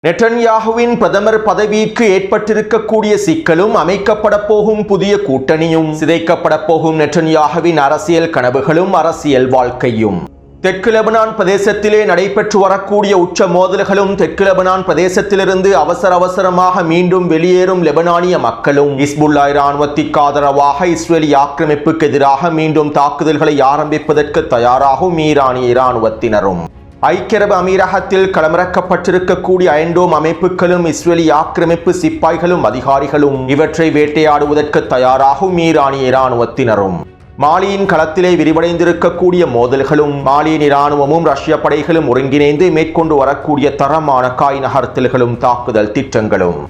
நெட்டன்யாகுவின் பிரதமர் பதவிக்கு ஏற்பட்டிருக்கக்கூடிய சிக்கலும் அமைக்கப்பட போகும் புதிய கூட்டணியும் சிதைக்கப்பட போகும் நெட்டன்யாகுவின் அரசியல் கனவுகளும் அரசியல் வாழ்க்கையும் தெற்கு லெபனான் பிரதேசத்திலே நடைபெற்று வரக்கூடிய உச்ச மோதல்களும் தெற்கு லெபனான் பிரதேசத்திலிருந்து அவசரமாக மீண்டும் வெளியேறும் லெபனானிய மக்களும் ஹிஸ்புல்லா இராணுவத்திற்கு ஆதரவாக இஸ்ரேலி ஆக்கிரமிப்புக்கு எதிராக மீண்டும் தாக்குதல்களை ஆரம்பிப்பதற்கு தயாராகும் ஈரானிய இராணுவத்தினரும் ஐக்கிய அரபு அமீரகத்தில் களமிறக்கப்பட்டிருக்கக்கூடிய அயன்டோம் அமைப்புகளும் இஸ்ரேலி ஆக்கிரமிப்பு சிப்பாய்களும் அதிகாரிகளும் இவற்றை வேட்டையாடுவதற்கு தயாராகும் ஈரானிய இராணுவத்தினரும் மாலியின் களத்திலே விரிவடைந்திருக்கக்கூடிய மோதல்களும் மாலியின் இராணுவமும் ரஷ்ய படைகளும் ஒருங்கிணைந்து மேற்கொண்டு வரக்கூடிய தரமான காய் நகர்த்தல்களும் தாக்குதல் திட்டங்களும்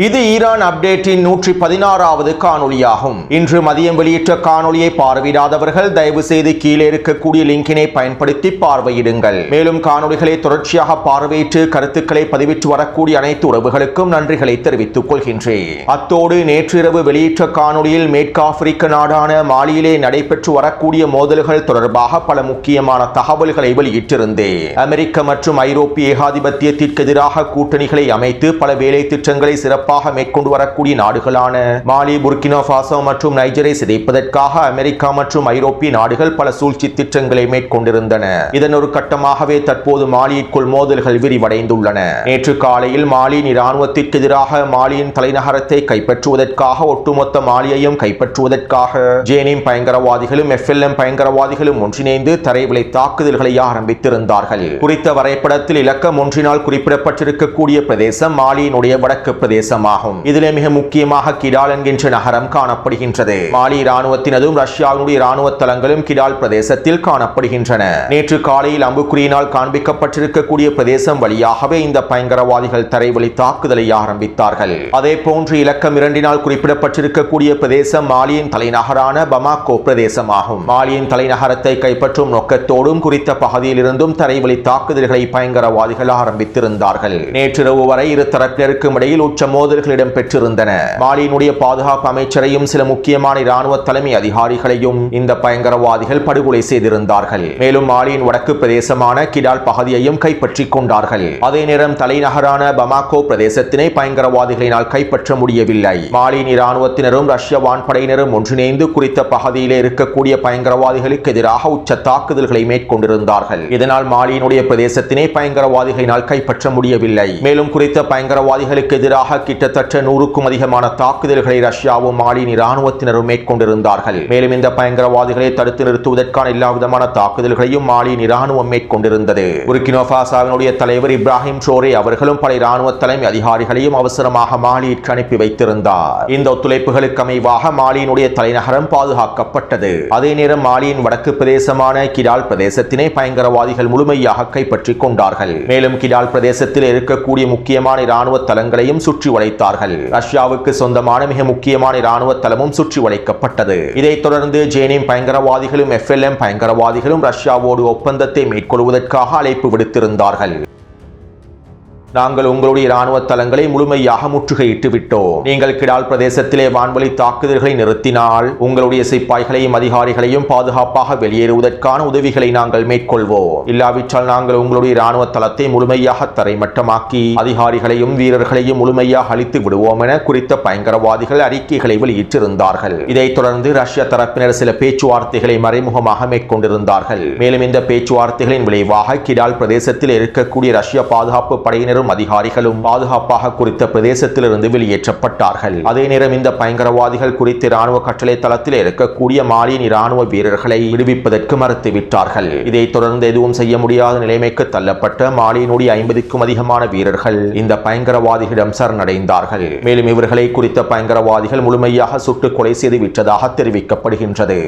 இது ஈரான் அப்டேட்டின் 116வது காணொளியாகும். இன்று மதியம் வெளியிட்ட காணொளியை பார்வையிடாதவர்கள் தயவு செய்து கீழே இருக்கக்கூடிய லிங்கினை பயன்படுத்தி பார்வையிடுங்கள். மேலும் காணொளிகளை தொடர்ச்சியாக பார்வையிட்டு கருத்துக்களை பதிவிட்டு வரக்கூடிய அனைத்து உறவுகளுக்கும் நன்றிகளை தெரிவித்துக் கொள்கின்றேன். அத்தோடு நேற்றிரவு வெளியிட்ட காணொளியில் மேற்கு ஆப்பிரிக்க நாடான மாலியிலே நடைபெற்று வரக்கூடிய மோதல்கள் தொடர்பாக பல முக்கியமான தகவல்களை வெளியிட்டிருந்தேன். அமெரிக்க மற்றும் ஐரோப்பிய ஏகாதிபத்தியத்திற்கு எதிராக கூட்டணிகளை அமைத்து பல வேலை திட்டங்களை சிறப்பு மேற்கொண்டு வரக்கூடிய நாடுகளான மாலி, புர்கினா ஃபாசோ மற்றும் நைஜரை சிதைப்பதற்காக அமெரிக்கா மற்றும் ஐரோப்பிய நாடுகள் பல சூழ்ச்சி திட்டங்களை மேற்கொண்டிருந்தன. இதன் ஒரு கட்டமாகவே தற்போது மாலியிற்குள் மோதல்கள் விரிவடைந்துள்ளன. நேற்று காலையில் மாலியின் இராணுவத்திற்கு எதிராக மாலியின் தலைநகரத்தை கைப்பற்றுவதற்காக ஒட்டுமொத்த மாலியையும் கைப்பற்றுவதற்காக ஜேனிம் பயங்கரவாதிகளும் FLN பயங்கரவாதிகளும் ஒன்றிணைந்து தரைவழி தாக்குதல்களை ஆரம்பித்திருந்தார்கள். குறித்த வரைபடத்தில் இலக்கம் ஒன்றினால் குறிப்பிடப்பட்டிருக்கக்கூடிய பிரதேசம் மாலியினுடைய வடக்கு பிரதேசம். இதிலே மிக முக்கியமாக கிடால் என்கின்ற நகரம் காணப்படுகின்றது. மாலி இராணுவத்தினதும் ரஷ்யாவினுடைய இராணுவ தளங்களும் கிடால் பிரதேசத்தில் காணப்படுகின்றன. நேற்று காலையில் அம்புக்குறியினால் காண்பிக்கப்பட்டிருக்கக்கூடிய பிரதேசம் வழியாகவே இந்த பயங்கரவாதிகள் தரைவழி தாக்குதலை ஆரம்பித்தார்கள். அதே போன்று இலக்கம் 2 குறிப்பிடப்பட்டிருக்கக்கூடிய பிரதேசம் மாலியின் தலைநகரான பமாகோ பிரதேசமாகும். மாலியின் தலைநகரத்தை கைப்பற்றும் நோக்கத்தோடும் குறித்த பகுதியில் இருந்தும் தரைவழி தாக்குதல்களை பயங்கரவாதிகள் ஆரம்பித்திருந்தார்கள். நேற்றிரவு வரை இரு தரப்பினருக்கும் இடையில் உச்ச மோதல்கள் இடம்பெற்றிருந்தன. மாலியினுடைய பாதுகாப்பு அமைச்சரையும் சில முக்கியமான இராணுவ தலைமை அதிகாரிகளையும் இந்த பயங்கரவாதிகள் படுகொலை செய்திருந்தார்கள். மேலும் மாலியின் வடக்கு பிரதேசமான கிடால் பகுதியையும் கைப்பற்றிக் கொண்டார்கள். அதே நேரம் தலைநகரான பமாகோ பிரதேசத்தினை பயங்கரவாதிகளினால் கைப்பற்ற முடியவில்லை. மாலியின் இராணுவத்தினரும் ரஷ்ய வான்படையினரும் ஒன்றிணைந்து குறித்த பகுதியிலே இருக்கக்கூடிய பயங்கரவாதிகளுக்கு எதிராக உச்ச தாக்குதல்களை மேற்கொண்டிருந்தார்கள். இதனால் மாலியினுடைய பிரதேசத்தினை பயங்கரவாதிகளினால் கைப்பற்ற முடியவில்லை. மேலும் குறித்த பயங்கரவாதிகளுக்கு எதிராக கிட்டத்தட்ட 100க்கும் அதிகமான தாக்குதல்களை ரஷ்யாவும் மாலியின் இராணுவத்தினரும் மேற்கொண்டிருந்தார்கள். மேலும் இந்த பயங்கரவாதிகளை தடுத்து நிறுத்துவதற்கான எல்லா விதமான தாக்குதல்களையும் மாலியின் இராணுவம் மேற்கொண்டிருந்தது. புர்கினா ஃபாசோவினுடைய தலைவர் இப்ராஹிம் ட்ரோரே அவர்களும் பல இராணுவ தலைமை அதிகாரிகளையும் அவசரமாக மாலியிற்கு அனுப்பி வைத்திருந்தார். இந்த ஒத்துழைப்புகளுக்கு அமைவாக மாலியினுடைய தலைநகரம் பாதுகாக்கப்பட்டது. அதே நேரம் மாலியின் வடக்கு பிரதேசமான கிடால் பிரதேசத்தினை பயங்கரவாதிகள் முழுமையாக கைப்பற்றிக் கொண்டார்கள். மேலும் கிடால் பிரதேசத்தில் இருக்கக்கூடிய முக்கியமான இராணுவ தளங்களையும் சுற்றி வளைத்தார்கள். ரஷ்யாவுக்கு சொந்தமான மிக முக்கியமான இராணுவ தளமும் சுற்றி வளைக்கப்பட்டது. இதைத் தொடர்ந்து ஜேனிம் பயங்கரவாதிகளும் FLN பயங்கரவாதிகளும் ரஷ்யாவோடு ஒப்பந்தத்தை மேற்கொள்வதற்காக அழைப்பு விடுத்திருந்தார்கள். நாங்கள் உங்களுடைய இராணுவ தளங்களை முழுமையாக முற்றுகையிட்டு விட்டோம். நீங்கள் கிடால் பிரதேசத்திலே வான்வழி தாக்குதல்களை நிறுத்தினால் உங்களுடைய சிப்பாய்களையும் அதிகாரிகளையும் பாதுகாப்பாக வெளியேறுவதற்கான உதவிகளை நாங்கள் மேற்கொள்வோம். இல்லாவிட்டால் நாங்கள் உங்களுடைய இராணுவ தளத்தை முழுமையாக தரைமட்டமாக்கி அதிகாரிகளையும் வீரர்களையும் முழுமையாக அழித்து விடுவோம் என குறித்த பயங்கரவாதிகள் அறிக்கைகளை வெளியிட்டிருந்தார்கள். இதைத் தொடர்ந்து ரஷ்ய தரப்பினர் சில பேச்சுவார்த்தைகளை மறைமுகமாக மேற்கொண்டிருந்தார்கள். மேலும் இந்த பேச்சுவார்த்தைகளின் விளைவாக கிடால் பிரதேசத்தில் இருக்கக்கூடிய ரஷ்ய பாதுகாப்பு படையினர் அதிகாரிகளும் பாதுகாப்பாக குறித்த பிரதேசத்திலிருந்து வெளியேற்றப்பட்டார்கள். அதே நேரம் இந்த பயங்கரவாதிகள் குறித்த இராணுவ கட்டளை தளத்தில் இருக்கக்கூடிய மாலியின் இராணுவ வீரர்களை விடுவிப்பதற்கு மறுத்துவிட்டார்கள். இதைத் தொடர்ந்து எதுவும் செய்ய முடியாத நிலைமைக்கு தள்ளப்பட்ட மாலியினுடைய 50க்கும் அதிகமான வீரர்கள் இந்த பயங்கரவாதிகளிடம் சரணடைந்தார்கள். மேலும் இவர்களை குறித்த பயங்கரவாதிகள் முழுமையாக சுட்டுக் கொலை செய்து விட்டதாக தெரிவிக்கப்படுகின்றது.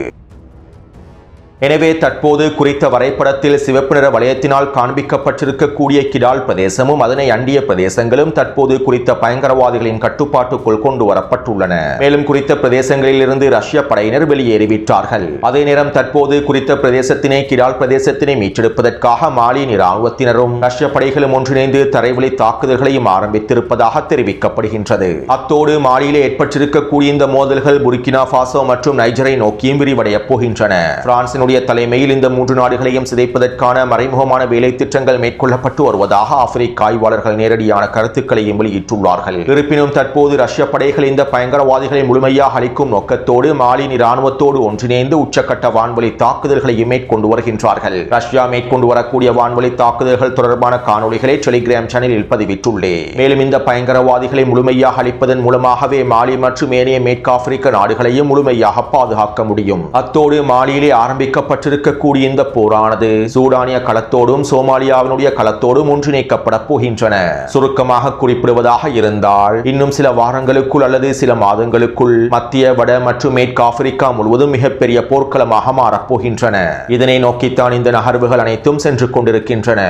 எனவே தற்போது குறித்த வரைபடத்தில் சிவப்பு நிற வளையத்தினால் காண்பிக்கப்பட்டிருக்கக்கூடிய கிடால் பிரதேசமும் அதனை அண்டிய பிரதேசங்களும் தற்போது குறித்த பயங்கரவாதிகளின் கட்டுப்பாட்டுக்குள் கொண்டு வரப்பட்டுள்ளன. மேலும் குறித்த பிரதேசங்களில் இருந்து ரஷ்ய படையினர் வெளியேறிவிட்டார்கள். அதே நேரம் தற்போது குறித்த பிரதேசத்தினை கிடால் பிரதேசத்தினை மீட்டெடுப்பதற்காக மாலியின் இராணுவத்தினரும் ரஷ்ய படைகளும் ஒன்றிணைந்து தரைவழி தாக்குதல்களையும் ஆரம்பித்திருப்பதாக தெரிவிக்கப்படுகின்றது. அத்தோடு மாலியிலே ஏற்பட்டிருக்கக்கூடிய இந்த மோதல்கள் புர்கினா ஃபாசோ மற்றும் நைஜரை நோக்கியும் விரிவடைய போகின்றன. பிரான்சினுடைய தலைமையில் இந்த மூன்று நாடுகளையும் சிதைப்பதற்கான மறைமுகமான வேலை திட்டங்கள் மேற்கொள்ளப்பட்டு வருவதாக ஆப்பிரிக்க ஆய்வாளர்கள் நேரடியான கருத்துக்களையும் வெளியிட்டுள்ளார்கள். இருப்பினும் தற்போது ரஷ்ய படைகள் இந்த பயங்கரவாதிகளை முழுமையாக அளிக்கும் நோக்கத்தோடு மாலியின் இராணுவத்தோடு ஒன்றிணைந்து உச்சக்கட்ட வான்வழி தாக்குதல்களையும் மேற்கொண்டு வருகின்றார்கள். ரஷ்யா மேற்கொண்டு வரக்கூடிய வான்வழி தாக்குதல்கள் தொடர்பான காணொலிகளை டெலிகிராம் சேனலில் பதிவிட்டுள்ளேன். மேலும் இந்த பயங்கரவாதிகளை முழுமையாக அளிப்பதன் மூலமாகவே மாலி மற்றும் ஏனைய மேற்கு ஆப்பிரிக்க நாடுகளையும் முழுமையாக பாதுகாக்க முடியும். அத்தோடு மாலியிலே ஆரம்பிக்கப்பட்டிருக்கக்கூடிய இந்த போரானது சூடானிய களத்தோடும் சோமாலியாவினுடைய களத்தோடும் ஒன்றிணைக்கப்பட போகின்றன. சுருக்கமாக குறிப்பிடுவதாக இருந்தால் இன்னும் சில வாரங்களுக்குள் அல்லது சில மாதங்களுக்குள் மத்திய வட மற்றும் மேற்கு ஆப்பிரிக்கா முழுவதும் மிகப்பெரிய போர்க்களமாக மாறப்போகின்றன. இதனை நோக்கித்தான் இந்த நகர்வுகள் அனைத்தும் சென்று கொண்டிருக்கின்றன.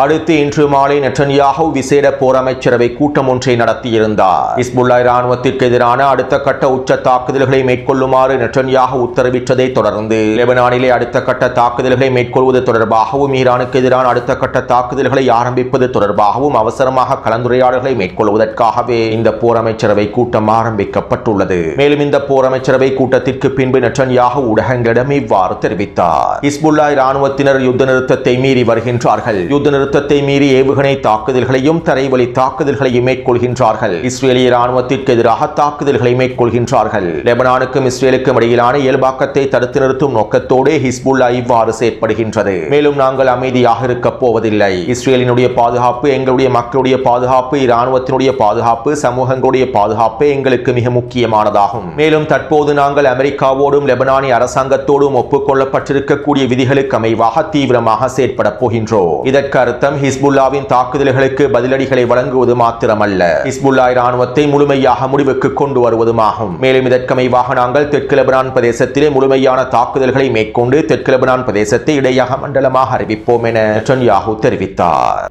அடுத்து இன்று மாலை நெட்டன்யாஹூ விசேட போர் அமைச்சரவை கூட்டம் ஒன்றை நடத்தியிருந்தார். ஹிஸ்புல்லா இராணுவத்திற்கு எதிரான அடுத்த கட்ட உச்ச தாக்குதல்களை மேற்கொள்ளுமாறு நெட்டன்யாஹூ உத்தரவிட்டதை தொடர்ந்து லெபனானிலே அடுத்த கட்ட தாக்குதல்களை மேற்கொள்வது தொடர்பாகவும் ஈரானுக்கு எதிரான அடுத்த கட்ட தாக்குதல்களை ஆரம்பிப்பது தொடர்பாகவும் அவசரமாக கலந்துரையாடல்களை மேற்கொள்வதற்காகவே இந்த போர் அமைச்சரவை கூட்டம் ஆரம்பிக்கப்பட்டுள்ளது. மேலும் இந்த போர் அமைச்சரவை கூட்டத்திற்கு பின்பு நெட்டன்யாஹூ ஊடகங்களிடம் இவ்வாறு தெரிவித்தார். ஹிஸ்புல்லா இராணுவத்தினர் யுத்த நிறுத்தத்தை மீறி வருகின்றார்கள். யுத்த நிறுத்தத்தை மீறி ஏவுகணை தாக்குதல்களையும் தரைவழி தாக்குதல்களையும் மேற்கொள்கின்றார்கள். இஸ்ரேலிய இராணுவத்திற்கு எதிராக தாக்குதல்களை மேற்கொள்கின்றார்கள். லெபனானுக்கும் இஸ்ரேலுக்கும் இடையிலான இயல்பாக்கத்தை தடுத்து நிறுத்தும் நோக்கத்தோடு ஹிஸ்புல்லா இவ்வாறு செயற்படுகின்றது. மேலும் நாங்கள் அமைதியாக இருக்க போவதில்லை. இஸ்ரேலினுடைய பாதுகாப்பு, எங்களுடைய மக்களுடைய பாதுகாப்பு, இராணுவத்தினுடைய பாதுகாப்பு, சமூகங்களுடைய பாதுகாப்பு எங்களுக்கு மிக முக்கியமானதாகும். மேலும் தற்போது நாங்கள் அமெரிக்காவோடும் லெபனானிய அரசாங்கத்தோடும் ஒப்புக்கொள்ளப்பட்டிருக்கக்கூடிய விதிகளுக்கு அமைவாக தீவிரமாக செயற்பட போகின்றோம். இதற்கு ஹிஸ்புல்லாவின் தாக்குதல்களுக்கு பதிலடிகளை வழங்குவது மாத்திரமல்ல, ஹிஸ்புல்லா இராணுவத்தை முழுமையாக முடிவுக்கு கொண்டு வருவதுமாகும். மேலும் இதற்கமைவாக நாங்கள் தெற்கு லெபனான் பிரதேசத்திலே முழுமையான தாக்குதல்களை மேற்கொண்டு தெற்கு லெபனான் பிரதேசத்தை இடையக மண்டலமாக அறிவிப்போம் என நெட்டன்யாஹூ தெரிவித்தார்.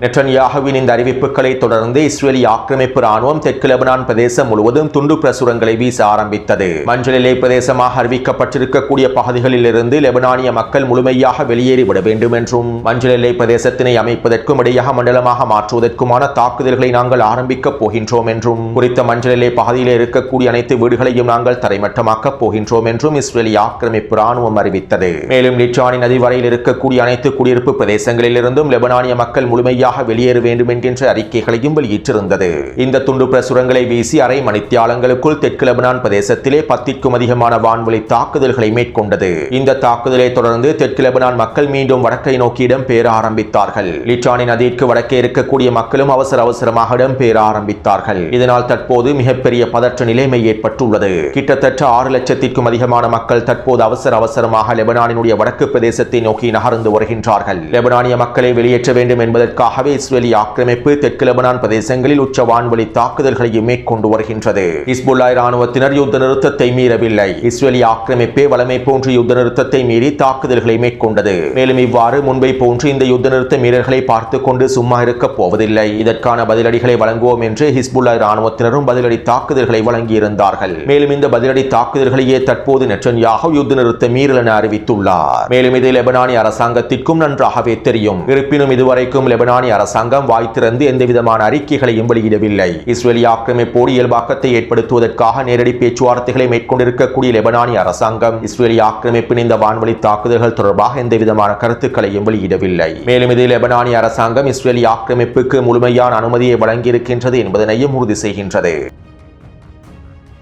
நெட்டன்யாஹுவின் இந்த அறிவிப்புகளை தொடர்ந்து இஸ்ரேலிய ஆக்கிரமிப்பு ராணுவம் தெற்கு லெபனான் பிரதேசம் முழுவதும் துண்டு பிரசுரங்களை வீச ஆரம்பித்தது. மஞ்சள் எல்லை பிரதேசமாக அறிவிக்கப்பட்டிருக்கக்கூடிய பகுதிகளில் இருந்து லெபனானிய மக்கள் முழுமையாக வெளியேறிவிட வேண்டும் என்றும் மஞ்சள் எல்லை பிரதேசத்தினை அமைப்பதற்கும் இடையக மண்டலமாக மாற்றுவதற்குமான தாக்குதல்களை நாங்கள் ஆரம்பிக்கப் போகின்றோம் என்றும் குறித்த மஞ்சள் எல்லை பகுதியில் இருக்கக்கூடிய அனைத்து வீடுகளையும் நாங்கள் தரைமட்டமாக்கப் போகின்றோம் என்றும் இஸ்ரேலிய ஆக்கிரமிப்பு ராணுவம் அறிவித்தது. மேலும் லிச்சானி நதி வரையில் இருக்கக்கூடிய அனைத்து குடியிருப்பு பிரதேசங்களில் இருந்தும் லெபனானிய மக்கள் முழுமையாக வெளியேற வேண்டும் என்கின்ற அறிக்கைகளையும் வெளியிட்டிருந்தது. இந்த துண்டு பிரசுரங்களை வீசி அரை மணித்தியாலங்களுக்குள் தெற்கு லெபனான் பிரதேசத்திலே 10க்கும் அதிகமான வான்வழி தாக்குதல்களை மேற்கொண்டது. இந்த தாக்குதலை தொடர்ந்து தெற்கு லெபனான் மக்கள் மீண்டும் வடக்கை நோக்கி இடம்பெயர ஆரம்பித்தார்கள். லிச்சானி நதிக்கு வடக்கே இருக்கக்கூடிய மக்களும் அவசரமாக இடம்பெயர ஆரம்பித்தார்கள். இதனால் தற்போது மிகப்பெரிய பதற்ற நிலைமை ஏற்பட்டுள்ளது. கிட்டத்தட்ட 6 லட்சத்திற்கும் அதிகமான மக்கள் தற்போது அவசரமாக லெபனானினுடைய வடக்கு பிரதேசத்தை நோக்கி நகர்ந்து வருகின்றார்கள். லெபனானிய மக்களை வெளியேற்ற வேண்டும் என்பதற்காக இஸ்ரேலிய ஆக்கிரமிப்பு தெற்கு லெபனான் பிரதேசங்களில் உச்ச வான்வழி தாக்குதல்களையும் மேற்கொண்டு வருகின்றது. ஹிஸ்புல்லா இராணுவத்தினர் யுத்த நிறுத்தத்தை மீறவில்லை. இஸ்ரேலிய ஆக்கிரமிப்பே வளமை போன்று யுத்த நிறுத்தத்தை மீறி தாக்குதல்களை மேற்கொண்டது. மேலும் இவ்வாறு முன்பை போன்று இந்த யுத்த நிறுத்த மீறல்களை பார்த்துக் கொண்டு சும்மா இருக்க போவதில்லை. இதற்கான பதிலடிகளை வழங்குவோம் என்று ஹிஸ்புல்லா இராணுவத்தினரும் பதிலடி தாக்குதல்களை வழங்கியிருந்தார்கள். மேலும் இந்த பதிலடி தாக்குதல்களையே தற்போது நெட்டன்யாஹூ யுத்த நிறுத்த மீறல் என அறிவித்துள்ளார். மேலும் இது லெபனானிய அரசாங்கத்திற்கும் நன்றாகவே தெரியும். இருப்பினும் இதுவரைக்கும் லெபனானிய அரசாங்கம் வாய் திறந்து எந்தவிதமான அறிக்கைகளையும் வெளியிடவில்லை. இஸ்ரேலிய ஆக்கிரமிப்போடு இயல்பாக்கத்தை ஏற்படுத்துவதற்காக நேரடி பேச்சுவார்த்தைகளை மேற்கொண்டிருக்கக்கூடிய லெபனானிய அரசாங்கம் இஸ்ரேலிய ஆக்கிரமிப்பின் இந்த வான்வழி தாக்குதல்கள் தொடர்பாக எந்தவிதமான கருத்துக்களையும் வெளியிடவில்லை. மேலும் இது லெபனானிய அரசாங்கம் இஸ்ரேலிய ஆக்கிரமிப்புக்கு முழுமையான அனுமதியை வழங்கியிருக்கின்றது என்பதனையும் உறுதி செய்கின்றது.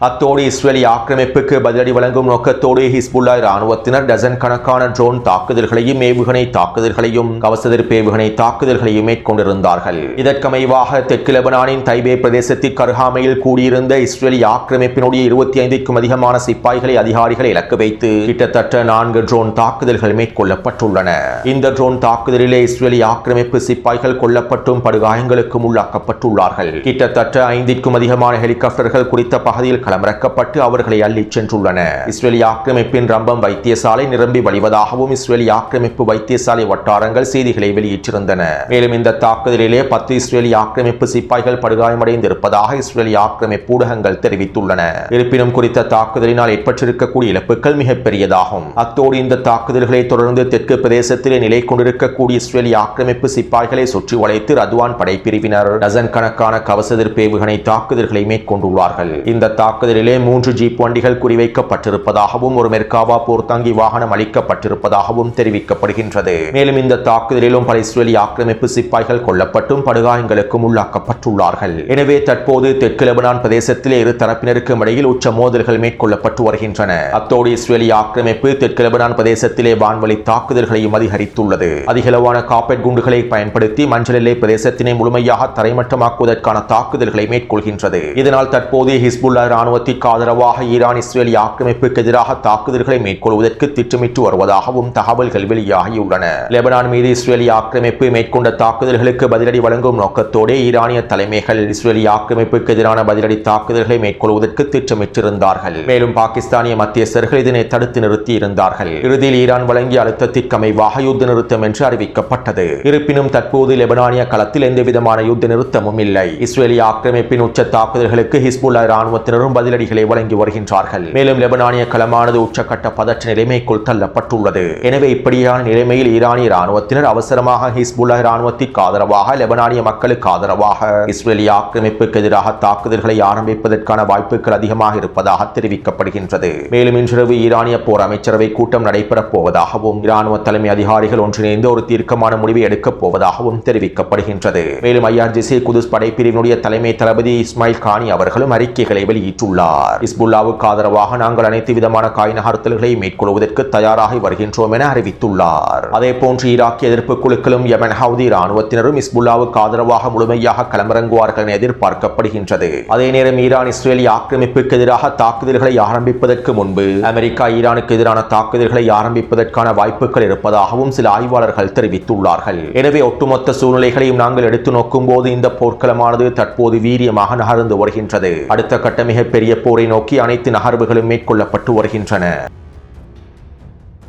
அத்தோடு இஸ்ரேலிய ஆக்கிரமிப்புக்கு பதிலடி வழங்கும் நோக்கத்தோடு ஹிஸ்புல்லா இராணுவத்தினர் டசன் கணக்கான ட்ரோன் தாக்குதல்களையும் ஏவுகணை தாக்குதல்களையும் கவசதிர்ப்பு ஏவுகணை தாக்குதல்களையும் மேற்கொண்டிருந்தார்கள். இதற்கமைவாக தெற்கு லெபனானின் தைபே பிரதேசத்திற்கு அருகாமையில் கூடியிருந்த இஸ்ரேலிய ஆக்கிரமிப்பினுடைய 25க்கும் அதிகமான சிப்பாய்களை அதிகாரிகளை இலக்கு வைத்து கிட்டத்தட்ட 4 ட்ரோன் தாக்குதல்கள் மேற்கொள்ளப்பட்டுள்ளன. இந்த ட்ரோன் தாக்குதலிலே இஸ்ரேலிய ஆக்கிரமிப்பு சிப்பாய்கள் கொல்லப்பட்டும் படுகாயங்களுக்கும் உள்ளாக்கப்பட்டுள்ளார்கள். கிட்டத்தட்ட 5க்கும் அதிகமான ஹெலிகாப்டர்கள் குறித்த பகுதியில் களமிறக்கப்பட்டு அவர்களை அள்ளிச் சென்றுள்ளன. இஸ்ரேலிய ஆக்கிரமிப்பின் ரம்பம் வைத்தியசாலை நிரம்பி வழிவதாகவும் இஸ்ரேலிய ஆக்கிரமிப்பு வைத்தியசாலை வட்டாரங்கள் செய்திகளை வெளியிட்டிருந்தன. மேலும் இந்த தாக்குதலிலே 10 இஸ்ரேலிய ஆக்கிரமிப்பு சிப்பாய்கள் படுகாயமடைந்திருப்பதாக இஸ்ரேலிய ஆக்கிரமிப்பு ஊடகங்கள் தெரிவித்துள்ளன. இருப்பினும் குறித்த தாக்குதலினால் ஏற்பட்டிருக்கக்கூடிய இழப்புகள் மிகப்பெரியதாகும். அத்தோடு இந்த தாக்குதல்களை தொடர்ந்து தெற்கு பிரதேசத்திலே நிலை கொண்டிருக்கக்கூடிய இஸ்ரேலிய ஆக்கிரமிப்பு சிப்பாய்களை சுற்றி வளைத்து ரத்வான் படைப்பிரிவினர் டசன் கணக்கான கவச எதிர்ப்பு ஏவுகணை தாக்குதல்களை மேற்கொண்டுள்ளார்கள். இந்த தாக்குதலிலே 3 ஜீப் வண்டிகள் குறிவைக்கப்பட்டிருப்பதாகவும் ஒரு மெர்காவா போர்த்தாங்கி வாகனம் அளிக்கப்பட்டிருப்பதாகவும் தெரிவிக்கப்படுகின்றது. மேலும் இந்த தாக்குதலிலும் பல இஸ்ரேலிய ஆக்கிரமிப்பு சிப்பாய்கள் கொல்லப்பட்டும் படுகாயங்களுக்கும் உள்ளாக்கப்பட்டுள்ளார்கள். எனவே தற்போது தெற்கு லெபனான் பிரதேசத்திலே இரு தரப்பினருக்கும் இடையில் உச்ச மோதல்கள் மேற்கொள்ளப்பட்டு வருகின்றன. அத்தோடு இஸ்ரேலிய ஆக்கிரமிப்பு தெற்கு லெபனான் பிரதேசத்திலே வான்வழி தாக்குதல்களையும் அதிகரித்துள்ளது. அதிகளவான காப்பெட் குண்டுகளை பயன்படுத்தி மஞ்சள் எல்லை பிரதேசத்தினை முழுமையாக தரைமட்டமாக்குவதற்கான தாக்குதல்களை மேற்கொள்கின்றது. இதனால் தற்போது ஹிஸ்புல்லா இராணுவத்திற்கு ஆதரவாக ஈரான் இஸ்ரேலிய ஆக்கிரமிப்புக்கு எதிராக தாக்குதல்களை மேற்கொள்வதற்கு திட்டமிட்டு வருவதாகவும் தகவல்கள் வெளியாகியுள்ளன. லெபனான் மீது இஸ்ரேலிய ஆக்கிரமிப்பு மேற்கொண்ட தாக்குதல்களுக்கு பதிலடி வழங்கும் நோக்கத்தோடு ஈரானிய தலைமைகள் இஸ்ரேலிய ஆக்கிரமிப்புக்கு எதிரான பதிலடி தாக்குதல்களை மேற்கொள்வதற்கு திட்டமிட்டிருந்தார்கள். மேலும் பாகிஸ்தானிய மத்தியஸ்தர்கள் இதனை தடுத்து நிறுத்தி இருந்தார்கள். இறுதியில் ஈரான் வழங்கிய அழுத்தத்திற்கு அமைவாக யுத்த நிறுத்தம் என்று அறிவிக்கப்பட்டது. இருப்பினும் தற்போது லெபனானிய களத்தில் எந்தவிதமான யுத்த நிறுத்தமும் இல்லை. இஸ்ரேலிய ஆக்கிரமிப்பின் உச்ச தாக்குதல்களுக்கு ஹிஸ்புல்லா இராணுவத்தினரும் பதிலடிகளை வழங்கி வருகின்றார்கள். மேலும் லெபனானிய களமானது உச்சக்கட்ட பதற்ற நிலைமைக்குள் தள்ளப்பட்டுள்ளது. எனவே இப்படியான நிலைமையில் ஈரானிய இராணுவத்தினர் அவசரமாக ஹிஸ்புல்லா இராணுவத்திற்கு ஆதரவாக லெபனானிய மக்களுக்கு ஆதரவாக இஸ்ரேலிய ஆக்கிரமிப்புக்கு எதிராக தாக்குதல்களை ஆரம்பிப்பதற்கான வாய்ப்புகள் அதிகமாக இருப்பதாக தெரிவிக்கப்படுகின்றது. மேலும் இன்றிரவு ஈரானிய போர் அமைச்சரவை கூட்டம் நடைபெறப் போவதாகவும் இராணுவ தலைமை அதிகாரிகள் ஒன்றிணைந்து ஒரு தீர்க்கமான முடிவை எடுக்கப் போவதாகவும் தெரிவிக்கப்படுகின்றது. மேலும் IRGC குதுஸ் படைப்பிரிவினுடைய தலைமை தளபதி இஸ்மாயில் கானி அவர்களும் அறிக்கைகளை வெளியிட்டுள்ளார். ஹிஸ்புல்லாவுக்கு ஆதரவாக நாங்கள் அனைத்து விதமான காய் நகர்த்தல்களை மேற்கொள்வதற்கு தயாராகி வருகின்றோம் என அறிவித்துள்ளார். அதேபோன்று ஈராக்கிய எதிர்ப்பு குழுக்களும் யமன் ஹவுதி இராணுவத்தினரும் ஹிஸ்புல்லாவுக்கு ஆதரவாக முழுமையாக களமிறங்குவார்கள் என எதிர்பார்க்கப்படுகின்றது. அதே நேரம் ஈரான் இஸ்ரேலிய ஆக்கிரமிப்புக்கு எதிராக தாக்குதல்களை ஆரம்பிப்பதற்கு முன்பு அமெரிக்கா ஈரானுக்கு எதிரான தாக்குதல்களை ஆரம்பிப்பதற்கான வாய்ப்புகள் இருப்பதாகவும் சில ஆய்வாளர்கள் தெரிவித்துள்ளார்கள். எனவே ஒட்டுமொத்த சூழ்நிலைகளையும் நாங்கள் எடுத்து நோக்கும் போது இந்த போர்க்களமானது தற்போது வீரியமாக நகர்ந்து வருகின்றது. அடுத்த கட்ட மிகப்பெரிய போரை நோக்கி அனைத்து நகர்வுகளும் மேற்கொள்ளப்பட்டு வருகின்றன.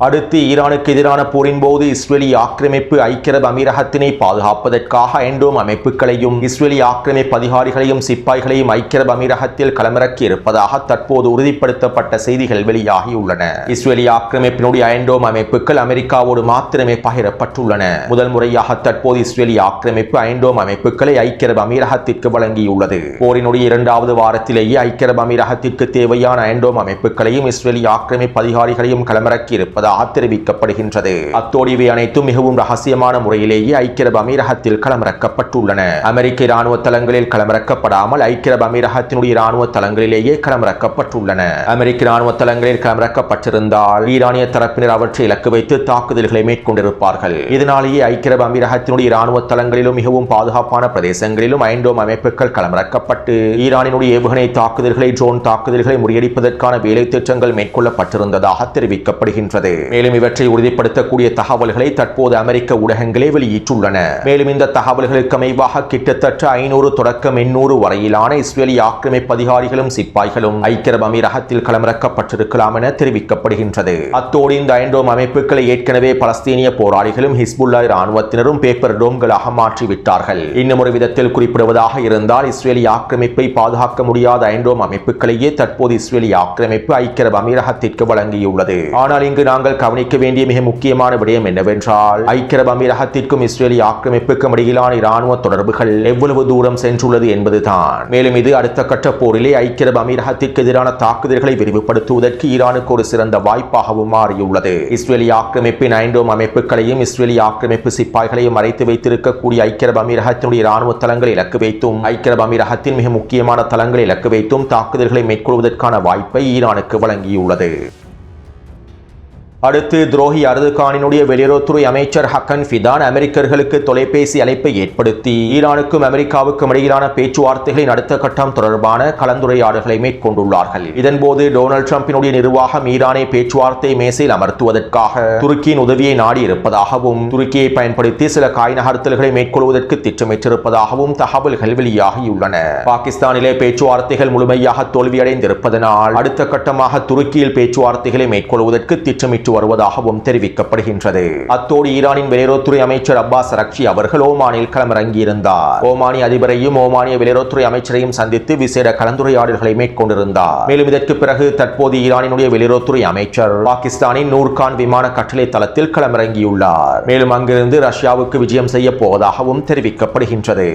அடுத்து ஈரானுக்கு எதிரான போரின் போது இஸ்ரேலிய ஆக்கிரமிப்பு ஐக்கிய அரபு அமீரகத்தினை பாதுகாப்பதற்காக ஐண்டோம் அமைப்புகளையும் இஸ்ரேலிய ஆக்கிரமிப்பு அதிகாரிகளையும் சிப்பாய்களையும் ஐக்கிய அரபு அமீரகத்தில் களமிறக்கி இருப்பதாக தற்போது உறுதிப்படுத்தப்பட்ட செய்திகள் வெளியாகியுள்ளன. இஸ்ரேலிய ஆக்கிரமிப்பினுடைய ஐண்டோம் அமைப்புகள் அமெரிக்காவோடு மாத்திரமே பகிரப்பட்டுள்ளன. முதல் முறையாக தற்போது இஸ்ரேலிய ஆக்கிரமிப்பு ஐண்டோம் அமைப்புகளை ஐக்கிய அரபு அமீரகத்திற்கு வழங்கியுள்ளது. போரினுடைய 2வது வாரத்திலேயே ஐக்கிய அரபு அமீரகத்திற்கு தேவையான ஐண்டோம் அமைப்புகளையும் இஸ்ரேலிய ஆக்கிரமிப்பு அதிகாரிகளையும் களமிறக்கி இருப்பதாக தெரிவிக்கப்படுகின்றது. அத்தோடு இவை அனைத்தும் மிகவும் ரகசியமான முறையிலேயே ஐக்கிய அரபு அமீரகத்தில் களமிறக்கப்பட்டுள்ளன. அமெரிக்க இராணுவ தளங்களில் களமிறக்கப்படாமல் ஐக்கிய அரபு அமீரகத்தினுடைய இராணுவ தளங்களிலேயே களமிறக்கப்பட்டுள்ளன. அமெரிக்க இராணுவ தளங்களில் களமிறக்கப்பட்டிருந்தால் ஈரானிய தரப்பினர் அவற்றை இலக்கு வைத்து தாக்குதல்களை மேற்கொண்டிருப்பார்கள். இதனாலேயே ஐக்கிய அரபு அமீரகத்தினுடைய இராணுவ தளங்களிலும் மிகவும் பாதுகாப்பான பிரதேசங்களிலும் ஐண்டோம் அமைப்புகள் களமிறக்கப்பட்டு ஈரானினுடைய ஏவுகணை தாக்குதல்களை ட்ரோன் தாக்குதல்களை முறியடிப்பதற்கான வேலை திட்டங்கள் மேற்கொள்ளப்பட்டிருந்ததாக தெரிவிக்கப்படுகின்றது. மேலும் இவற்றை உறுதிப்படுத்தக்கூடிய தகவல்களை தற்போது அமெரிக்க ஊடகங்களே வெளியிட்டுள்ளன. மேலும் இந்த தகவல்களுக்கு அமைவாக கிட்டத்தட்ட 500 தொடக்கம் 800 வரையிலான இஸ்ரேலிய ஆக்கிரமிப்பு அதிகாரிகளும் சிப்பாய்களும் ஐக்கிய அரபு அமீரகத்தில் களமிறக்கப்பட்டிருக்கலாம் என தெரிவிக்கப்படுகின்றது. அத்தோடு இந்த ஐண்டோம் அமைப்புகளை ஏற்கனவே பலஸ்தீனிய போராளிகளும் ஹிஸ்புல்லா இராணுவத்தினரும் பேப்பர் டோம்களாக மாற்றிவிட்டார்கள். இன்னும் ஒரு விதத்தில் குறிப்பிடுவதாக இருந்தால் இஸ்ரேலிய ஆக்கிரமிப்பை பாதுகாக்க முடியாத ஐண்டோம் அமைப்புகளையே தற்போது இஸ்ரேலிய ஆக்கிரமிப்பு ஐக்கிய அரபு அமீரகத்திற்கு வழங்கியுள்ளது. ஆனால் இங்கு நாங்கள் கவனிக்க வேண்டிய மிக முக்கியமான விடயம் என்னவென்றால் ஐக்கிய அரபு அமீரகத்திற்கும் இஸ்ரேலிய ஆக்கிரமிப்புக்கும் இடையிலான இராணுவ தொடர்புகள் எவ்வளவு தூரம் சென்றுள்ளது என்பதுதான். மேலும் இது அடுத்த கட்ட போரிலே ஐக்கிய அரபு அமீரகத்திற்கு எதிரான தாக்குதல்களை விரிவுபடுத்துவதற்கு ஈரானுக்கு ஒரு சிறந்த வாய்ப்பாகவும் மாறியுள்ளது. இஸ்ரேலிய ஆக்கிரமிப்பின் ஐண்டோம் அமைப்புகளையும் இஸ்ரேலிய ஆக்கிரமிப்பு சிப்பாய்களையும் மறைத்து வைத்திருக்கக்கூடிய ஐக்கிய அரபு அமீரகத்தினுடைய இராணுவ தளங்களை இலக்கு வைத்தும் ஐக்கிய அரபு அமீரகத்தின் மிக முக்கியமான தளங்களை இலக்கு வைத்தும் தாக்குதல்களை மேற்கொள்வதற்கான வாய்ப்பை ஈரானுக்கு வழங்கியுள்ளது. அடுத்து துரோகி அர்துகானினுடைய வெளியுறவுத்துறை அமைச்சர் ஹக்கன் ஃபிதான் அமெரிக்கர்களுக்கு தொலைபேசி அழைப்பை ஏற்படுத்தி ஈரானுக்கும் அமெரிக்காவுக்கும் இடையிலான பேச்சுவார்த்தைகளின் அடுத்த கட்டம் தொடர்பான கலந்துரையாடல்களை மேற்கொண்டுள்ளார்கள். இதன்போது டொனால்ட் ட்ரம்பினுடைய நிர்வாகம் ஈரானை பேச்சுவார்த்தை மேசையில் அமர்த்துவதற்காக துருக்கியின் உதவியை நாடி இருப்பதாகவும் துருக்கியை பயன்படுத்தி சில காய் நகர்த்தல்களை மேற்கொள்வதற்கு திட்டமிட்டிருப்பதாகவும் தகவல்கள் வெளியாகியுள்ளன. பாகிஸ்தானிலே பேச்சுவார்த்தைகள் முழுமையாக தோல்வியடைந்திருப்பதனால் அடுத்த கட்டமாக துருக்கியில் பேச்சுவார்த்தைகளை மேற்கொள்வதற்கு திட்டமிட்டு வருவதாகவும் தெரிவிக்கப்படுகின்றது. அத்தோடு ஈரானின் வெளியுறவுத்துறை அமைச்சர் அப்பாஸ் அரக்சி அவர்கள் ஓமானில் களமிறங்கியிருந்தார். ஓமானிய அதிபரையும் ஓமானிய வெளியுறவுத்துறை அமைச்சரையும் சந்தித்து விசேட கலந்துரையாடல்களை மேற்கொண்டிருந்தார். மேலும் இதற்கு பிறகு தற்போது ஈரானினுடைய வெளியுறவுத்துறை அமைச்சர் பாகிஸ்தானின் நூர்கான் விமான கட்டளை தளத்தில் களமிறங்கியுள்ளார். மேலும் அங்கிருந்து ரஷ்யாவுக்கு விஜயம் செய்ய போவதாகவும் தெரிவிக்கப்படுகின்றது.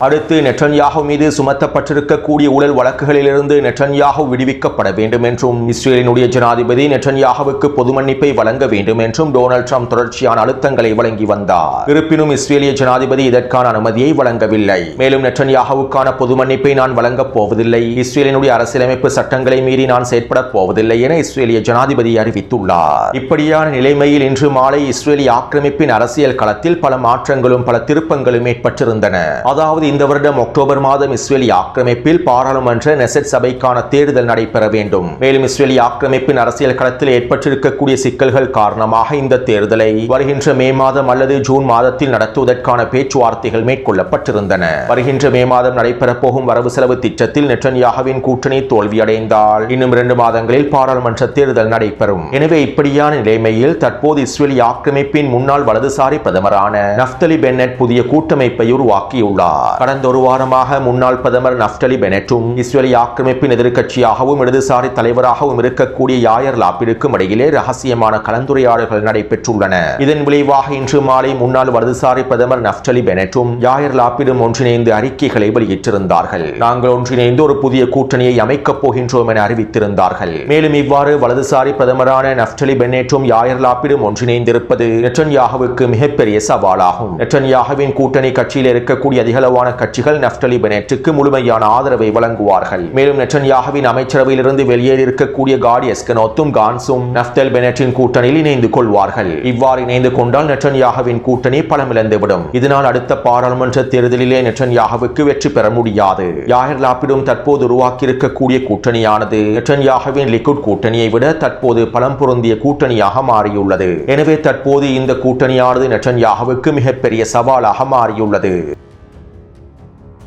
அடுத்து நெட்டன்யாஹு மீது சுமத்தப்பட்டிருக்கக்கூடிய ஊழல் வழக்குகளிலிருந்து நெட்டன்யாஹு விடுவிக்கப்பட வேண்டும் என்றும் இஸ்ரேலினுடைய ஜனாதிபதி நெட்டன்யாஹுவுக்கு பொது மன்னிப்பை வழங்க வேண்டும் என்றும் டொனால்ட் ட்ரம்ப் தொடர்ச்சியான அழுத்தங்களை வழங்கி வந்தார். இருப்பினும் இஸ்ரேலிய ஜனாதிபதி இதற்கான அனுமதியை வழங்கவில்லை. மேலும் நெட்டன்யாஹுவுக்கான பொது மன்னிப்பை நான் வழங்கப் போவதில்லை, இஸ்ரேலினுடைய அரசியலமைப்பு சட்டங்களை மீறி நான் செயற்பட போவதில்லை என இஸ்ரேலிய ஜனாதிபதி அறிவித்துள்ளார். இப்படியான நிலைமையில் இன்று மாலை இஸ்ரேலிய ஆக்கிரமிப்பின் அரசியல் களத்தில் பல மாற்றங்களும் பல திருப்பங்களும் ஏற்பட்டிருந்தன. அதாவது இந்த வருடம் அக்டோபர் மாதம் இஸ்ரேலிய ஆக்கிரமிப்பில் பாராளுமன்ற நெசட் சபைக்கான தேர்தல் நடைபெற வேண்டும். மேலும் இஸ்ரேலிய ஆக்கிரமிப்பின் அரசியல் களத்தில் ஏற்பட்டிருக்கக்கூடிய சிக்கல்கள் காரணமாக இந்த தேர்தலை வருகின்ற மே மாதம் அல்லது ஜூன் மாதத்தில் நடத்துவதற்கான பேச்சுவார்த்தைகள் மேற்கொள்ளப்பட்டிருந்தன. வருகின்ற மே மாதம் நடைபெறப் போகும் வரவு செலவு திட்டத்தில் நெட்டன்யாஹுவின் கூட்டணி தோல்வியடைந்தால் இன்னும் 2 மாதங்களில் பாராளுமன்ற தேர்தல் நடைபெறும். எனவே இப்படியான நிலைமையில் தற்போது இஸ்ரேலிய ஆக்கிரமிப்பின் முன்னாள் வலதுசாரி பிரதமரான நஃப்தலி பென்னட் புதிய கூட்டமைப்பை உருவாக்கியுள்ளார். கடந்த ஒரு வாரமாக முன்னாள் பிரதமர் நஃப்தலி பெனட்டும் இஸ்ரேலிய ஆக்கிரமிப்பின் எதிர்க்கட்சியாகவும் இடதுசாரி தலைவராகவும் இருக்கக்கூடிய யாயர் லாபிடுக்கும் இடையிலே ரகசியமான கலந்துரையாடல்கள் நடைபெற்றுள்ளன. இதன் விளைவாக இன்று மாலை முன்னாள் வலதுசாரி பிரதமர் நஃப்தலி பெனட்டும் யாயர் லாபிடும் ஒன்றிணைந்து அறிக்கைகளை வெளியிட்டிருந்தார்கள். நாங்கள் ஒன்றிணைந்து ஒரு புதிய கூட்டணியை அமைக்கப் போகின்றோம் என அறிவித்திருந்தார்கள். மேலும் இவ்வாறு வலதுசாரி பிரதமரான நஃப்தலி பென்னட்டும் யாயர் லாபிடும் ஒன்றிணைந்திருப்பது நெட்டன்யாஹுவுக்கு மிகப்பெரிய சவாலாகும். நெட்டன்யாஹுவின் கூட்டணி கட்சியில் இருக்கக்கூடிய அதிகளவான கட்சிகள் நஃப்தலி பெனட்டுக்கு முழுமையான ஆதரவை வழங்குவார்கள். மேலும் நெட்டன்யாஹுவின் அமைச்சரவையிலிருந்து வெளியேறி இருக்கக்கூடிய காடி எஸ்கனோத்தும் கான்ஸும் நஃப்தலி பெனட்டின் கூட்டணியில் இணைந்து கொள்வார்கள். இவ்வாறு இணைந்து கொண்டால் நெட்டன்யாஹுவின் கூட்டணி பலமிழந்துவிடும். இதனால் அடுத்த பாராளுமன்ற தேர்தலிலே நெட்டன்யாஹுவுக்கு வெற்றி பெற முடியாது. யாயர் லாபிடும் தற்போது உருவாக்கி இருக்கக்கூடிய கூட்டணியானது நெட்டன்யாஹுவின் லிக்குட் கூட்டணியை விட தற்போது பலம் பொருந்திய கூட்டணியாக மாறியுள்ளது. எனவே தற்போது இந்த கூட்டணியானது நெட்டன்யாஹுவுக்கு மிகப்பெரிய சவாலாக மாறியுள்ளது.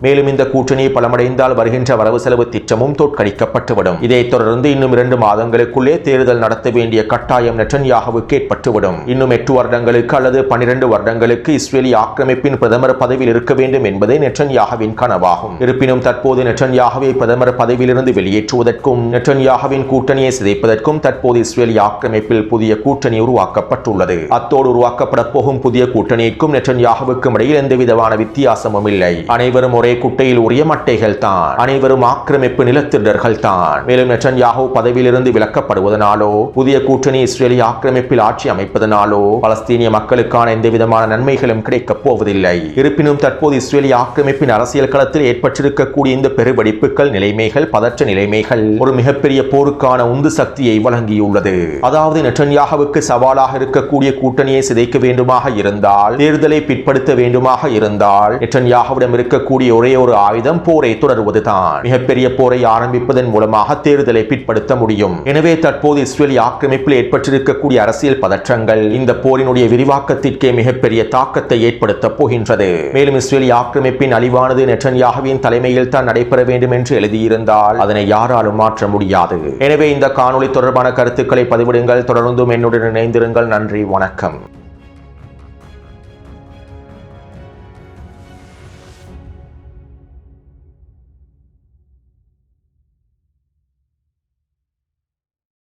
மேலும் இந்த கூட்டணி பலமடைந்தால் வருகின்ற வரவு செலவு திட்டமும் தோற்கடிக்கப்பட்டுவிடும். இதைத் தொடர்ந்து இன்னும் 2 மாதங்களுக்குள்ளே தேர்தல் நடத்த வேண்டிய கட்டாயம் நெட்டன்யாஹுவுக்கு ஏற்பட்டுவிடும். இன்னும் 8 வருடங்களுக்கு அல்லது 12 வருடங்களுக்கு இஸ்ரேலிய ஆக்கிரமிப்பின் பிரதமர் பதவியில் இருக்க வேண்டும் என்பதே நெட்டன்யாஹுவின் கனவாகும். இருப்பினும் தற்போது நெட்டன்யாஹுவை பிரதமர் பதவியிலிருந்து வெளியேற்றுவதற்கும் நெட்டன்யாஹுவின் கூட்டணியை சிதைப்பதற்கும் தற்போது இஸ்ரேலிய ஆக்கிரமிப்பில் புதிய கூட்டணி உருவாக்கப்பட்டுள்ளது. அத்தோடு உருவாக்கப்பட போகும் புதிய கூட்டணிக்கும் நெட்டன்யாஹுவுக்கும் இடையில் எந்தவிதமான வித்தியாசமும் இல்லை. அனைவரும் ஒரே குட்டையில் உரிய மட்டைகள் தான். அனைவரும் ஆக்கிரமிப்பு நிலத்திடர்கள் தான். மேலும் நெட்டன்யாஹு பதவியிலிருந்து விலக்கப்படுவதனாலோ புதிய கூட்டணி இஸ்ரேலிய ஆக்கிரமிப்பில் ஆட்சி அமைப்பதனாலோ பலஸ்தீனிய மக்களுக்கான எந்தவிதமான நன்மைகளும் கிடைக்கப் போவதில்லை. இருப்பினும் தற்போது இஸ்ரேலிய ஆக்கிரமிப்பின் அரசியல் களத்தில் ஏற்பட்டிருக்கக்கூடிய இந்த பெருவெடிப்புகள் நிலைமைகள் பதற்ற நிலைமைகள் ஒரு மிகப்பெரிய போருக்கான உந்து சக்தியை வழங்கியுள்ளது. அதாவது நெட்டன்யாஹுவுக்கு சவாலாக இருக்கக்கூடிய கூட்டணியை சிதைக்க வேண்டுமாக இருந்தால், தேர்தலை பிற்படுத்த வேண்டுமாக இருந்தால் நெட்டன்யாஹுவிடம் இருக்கக்கூடிய ஒரே ஒரு ஆயுதம் போரை தொடர்வதுதான். மிகப்பெரிய போரை ஆரம்பிப்பதன் மூலமாக தேர்தலை பிற்படுத்த முடியும். எனவே தற்போது இஸ்ரேலிய ஆக்கிரமிப்பில் ஏற்பட்டிருக்கக்கூடிய அரசியல் பதற்றங்கள் இந்த போரினுடைய விரிவாக்கத்திற்கே மிகப்பெரிய தாக்கத்தை ஏற்படுத்த போகின்றது. மேலும் இஸ்ரேலிய ஆக்கிரமிப்பின் அழிவானது நெட்டன்யாஹுவின் தலைமையில் தான் நடைபெற வேண்டும் என்று எழுதியிருந்தால் அதனை யாராலும் மாற்ற முடியாது. எனவே இந்த காணொளி தொடர்பான கருத்துக்களை பதிவிடுங்கள். தொடர்ந்தும் என்னுடன் இணைந்திருங்கள். நன்றி, வணக்கம்.